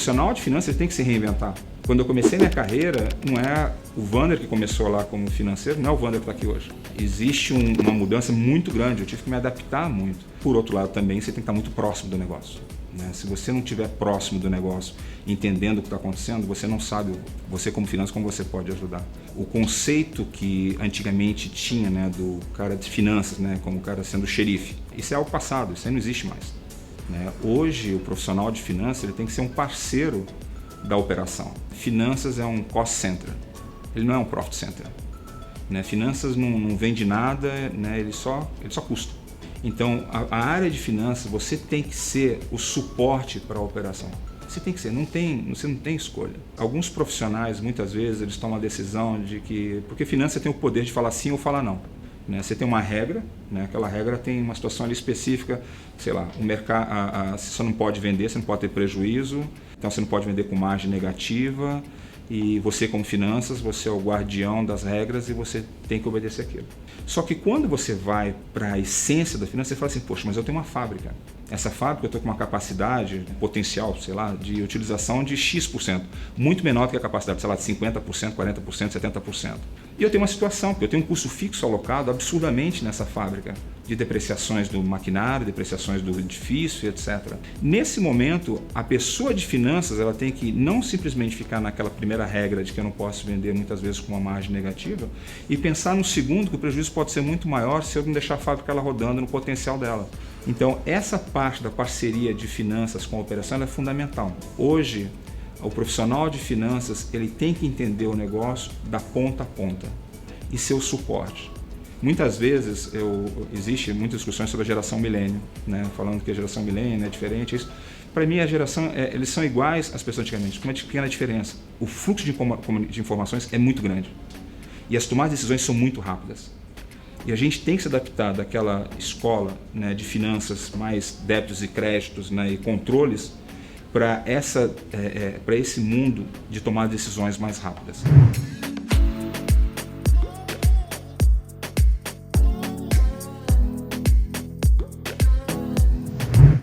profissional de finanças ele tem que se reinventar. Quando eu comecei minha carreira, não é o Wander que começou lá como financeiro, não é o Wander que está aqui hoje. Existe uma mudança muito grande, eu tive que me adaptar muito. Por outro lado também, você tem que estar muito próximo do negócio. Né? Se você não estiver próximo do negócio, entendendo o que está acontecendo, você não sabe, você como financeiro, como você pode ajudar. O conceito que antigamente tinha, né, do cara de finanças, né, como o cara sendo xerife, isso é algo passado, isso aí não existe mais. Né? Hoje, o profissional de finanças ele tem que ser um parceiro da operação. Finanças é um cost center, ele não é um profit center. Né? Finanças não vende nada, né? ele só custa. Então, a área de finanças, você tem que ser o suporte para a operação. Você tem que ser, você não tem escolha. Alguns profissionais, muitas vezes, eles tomam a decisão de que... Porque finanças tem o poder de falar sim ou falar não. Né? Você tem uma regra, né? Aquela regra tem uma situação ali específica, sei lá, o mercado, você não pode vender, você não pode ter prejuízo, então você não pode vender com margem negativa, e você como finanças, você é o guardião das regras e você tem que obedecer aquilo. Só que quando você vai para a essência da finança, você fala assim, poxa, mas eu tenho uma fábrica. Essa fábrica eu estou com uma capacidade, potencial, sei lá, de utilização de X%, muito menor do que a capacidade, sei lá, de 50%, 40%, 70%. E eu tenho uma situação, que eu tenho um custo fixo alocado absurdamente nessa fábrica, de depreciações do maquinário, depreciações do edifício, etc. Nesse momento, a pessoa de finanças ela tem que não simplesmente ficar naquela primeira regra de que eu não posso vender muitas vezes com uma margem negativa e pensar no segundo que o prejuízo pode ser muito maior se eu não deixar a fábrica ela rodando no potencial dela. Então, essa parte da parceria de finanças com a operação ela é fundamental. Hoje, o profissional de finanças ele tem que entender o negócio da ponta a ponta e ser o suporte. Muitas vezes existe muitas discussões sobre a geração milênio, né? Falando que a geração milênio é diferente. Para mim, a geração, eles são iguais às pessoas antigamente, com uma pequena diferença. O fluxo de informações é muito grande e as tomadas de decisões são muito rápidas. E a gente tem que se adaptar daquela escola, né, de finanças mais débitos e créditos, né, e controles para esse mundo de tomar decisões mais rápidas.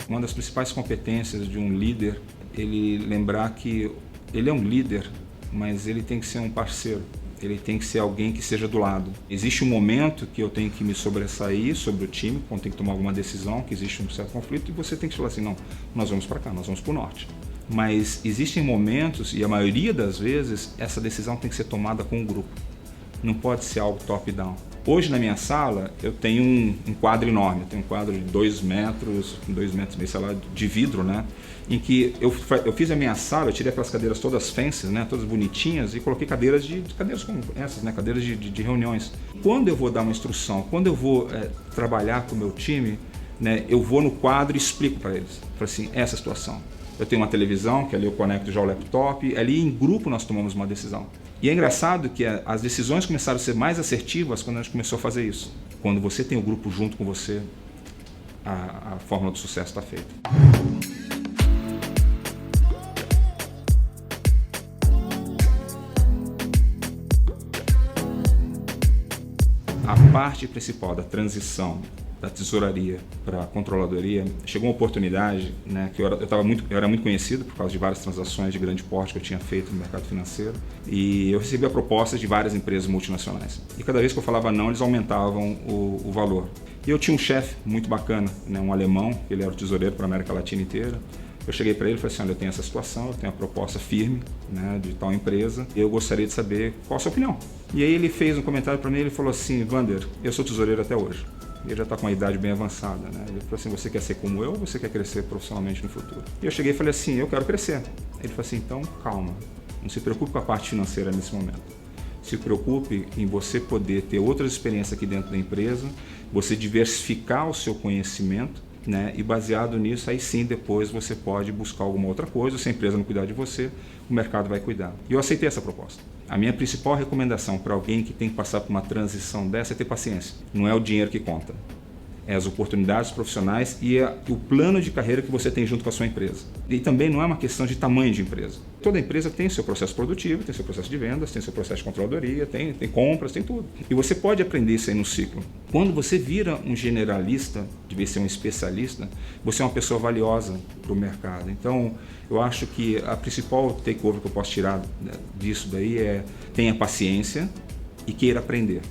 Uma das principais competências de um líder, ele lembrar que ele é um líder, mas ele tem que ser um parceiro. Ele tem que ser alguém que seja do lado. Existe um momento que eu tenho que me sobressair sobre o time, quando tem que tomar alguma decisão, que existe um certo conflito, e você tem que falar assim, não, nós vamos para cá, nós vamos para o norte. Mas existem momentos, e a maioria das vezes, essa decisão tem que ser tomada com um grupo. Não pode ser algo top-down. Hoje na minha sala eu tenho um quadro enorme, eu tenho um quadro de 2 metros, 2 metros e meio, sei lá, de vidro, né? Em que eu fiz a minha sala, eu tirei aquelas cadeiras todas fancy, né? Todas bonitinhas, e coloquei cadeiras cadeiras como essas, né? Cadeiras de reuniões. Quando eu vou dar uma instrução, quando eu vou trabalhar com o meu time, né? Eu vou no quadro e explico para eles. Falo assim, essa situação. Eu tenho uma televisão, que ali eu conecto já o laptop, ali em grupo nós tomamos uma decisão. E é engraçado que as decisões começaram a ser mais assertivas quando a gente começou a fazer isso. Quando você tem o grupo junto com você, a fórmula do sucesso está feita. A parte principal da transição da tesouraria para a controladoria, chegou uma oportunidade, né, que eu era muito conhecido por causa de várias transações de grande porte que eu tinha feito no mercado financeiro, e eu recebia propostas de várias empresas multinacionais. E cada vez que eu falava não, eles aumentavam o valor. E eu tinha um chefe muito bacana, né, um alemão, ele era o tesoureiro para a América Latina inteira. Eu cheguei para ele e falei assim, olha, eu tenho essa situação, eu tenho a proposta firme, né, de tal empresa, e eu gostaria de saber qual a sua opinião. E aí ele fez um comentário para mim, ele falou assim, Wander, eu sou tesoureiro até hoje. Ele já está com uma idade bem avançada, né? Ele falou assim, você quer ser como eu ou você quer crescer profissionalmente no futuro? E eu cheguei e falei assim, eu quero crescer. Ele falou assim, então calma, não se preocupe com a parte financeira nesse momento. Se preocupe em você poder ter outras experiências aqui dentro da empresa, você diversificar o seu conhecimento, né? E baseado nisso, aí sim, depois você pode buscar alguma outra coisa, se a empresa não cuidar de você, o mercado vai cuidar. E eu aceitei essa proposta. A minha principal recomendação para alguém que tem que passar por uma transição dessa é ter paciência. Não é o dinheiro que conta. as oportunidades profissionais e o plano de carreira que você tem junto com a sua empresa. E também não é uma questão de tamanho de empresa. Toda empresa tem seu processo produtivo, tem seu processo de vendas, tem seu processo de controladoria, tem compras, tem tudo. E você pode aprender isso aí no ciclo. Quando você vira um generalista, de vez ser um especialista, você é uma pessoa valiosa para o mercado. Então, eu acho que a principal takeover que eu posso tirar disso daí é: tenha paciência e queira aprender.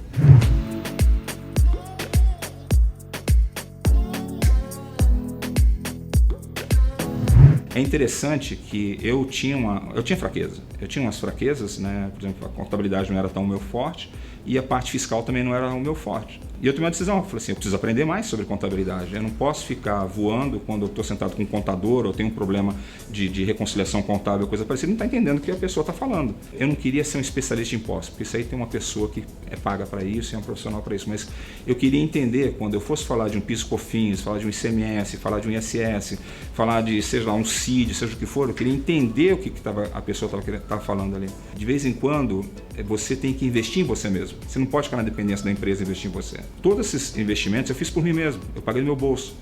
É interessante que eu tinha fraqueza. Eu tinha umas fraquezas, né? Por exemplo, a contabilidade não era tão o meu forte e a parte fiscal também não era o meu forte. E eu tomei uma decisão, eu falei assim: eu preciso aprender mais sobre contabilidade. Eu não posso ficar voando quando eu estou sentado com um contador ou tenho um problema de reconciliação contábil, coisa parecida, não está entendendo o que a pessoa está falando. Eu não queria ser um especialista em impostos, porque isso aí tem uma pessoa que é paga para isso e é um profissional para isso. Mas eu queria entender, quando eu fosse falar de um PIS/COFINS, falar de um ICMS, falar de um ISS, falar de, seja lá, um CID, seja o que for, eu queria entender o que a pessoa estava falando ali. De vez em quando, você tem que investir em você mesmo. Você não pode ficar na dependência da empresa e investir em você. Todos esses investimentos eu fiz por mim mesmo, eu paguei no meu bolso,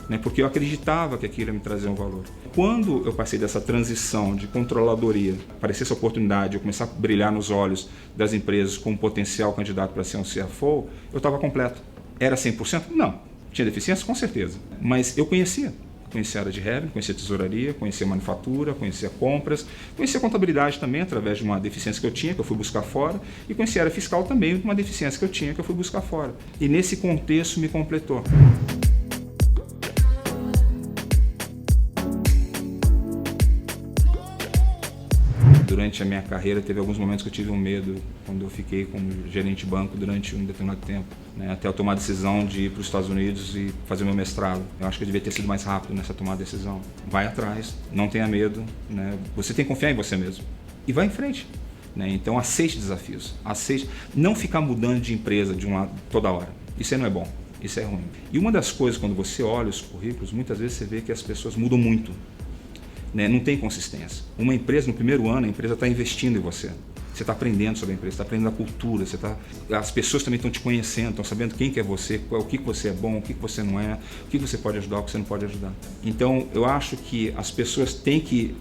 né, porque eu acreditava que aquilo ia me trazer um valor. Quando eu passei dessa transição de controladoria, apareceu essa oportunidade, eu começar a brilhar nos olhos das empresas como potencial candidato para ser um CFO, eu estava completo. Era 100%? Não. Tinha deficiência? Com certeza. Mas eu conhecia a área de revenue, conhecia a tesouraria, conhecia a manufatura, conhecia compras, conhecia a contabilidade também através de uma deficiência que eu tinha, que eu fui buscar fora, e conhecia a área fiscal também, uma deficiência que eu tinha, que eu fui buscar fora. E nesse contexto me completou. Durante a minha carreira, teve alguns momentos que eu tive um medo quando eu fiquei como gerente de banco durante um determinado tempo, né? Até eu tomar a decisão de ir para os Estados Unidos e fazer meu mestrado. Eu acho que eu devia ter sido mais rápido nessa tomada de decisão. Vai atrás, não tenha medo, né? Você tem que confiar em você mesmo e vai em frente, né? Então aceite desafios, aceite, não ficar mudando de empresa de um lado toda hora. Isso aí não é bom, isso é ruim. E uma das coisas, quando você olha os currículos, muitas vezes você vê que as pessoas mudam muito. Né? Não tem consistência. Uma empresa, no primeiro ano, a empresa está investindo em você. Você está aprendendo sobre a empresa, está aprendendo a cultura, as pessoas também estão te conhecendo, estão sabendo quem que é você, o que você é bom, o que você não é, o que você pode ajudar, o que você não pode ajudar. Então, eu acho que as pessoas têm que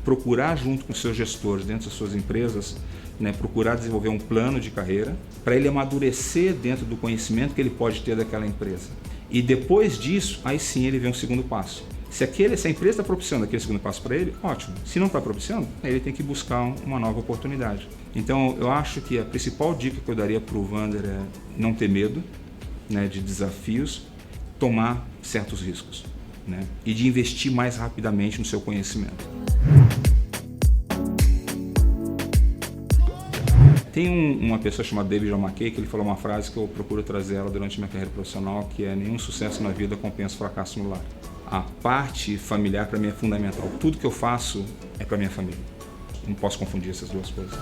procurar, junto com seus gestores dentro das suas empresas, né, procurar desenvolver um plano de carreira para ele amadurecer dentro do conhecimento que ele pode ter daquela empresa. E depois disso, aí sim ele vê um segundo passo. Se a empresa está propiciando aquele segundo passo para ele, ótimo. Se não está propiciando, ele tem que buscar uma nova oportunidade. Então, eu acho que a principal dica que eu daria para o Wander é não ter medo, né, de desafios, tomar certos riscos, né, e de investir mais rapidamente no seu conhecimento. Tem uma pessoa chamada David John McKay que ele falou uma frase que eu procuro trazer ela durante minha carreira profissional, que é: nenhum sucesso na vida compensa o fracasso no lar. A parte familiar para mim é fundamental. Tudo que eu faço é para minha família. Não posso confundir essas duas coisas.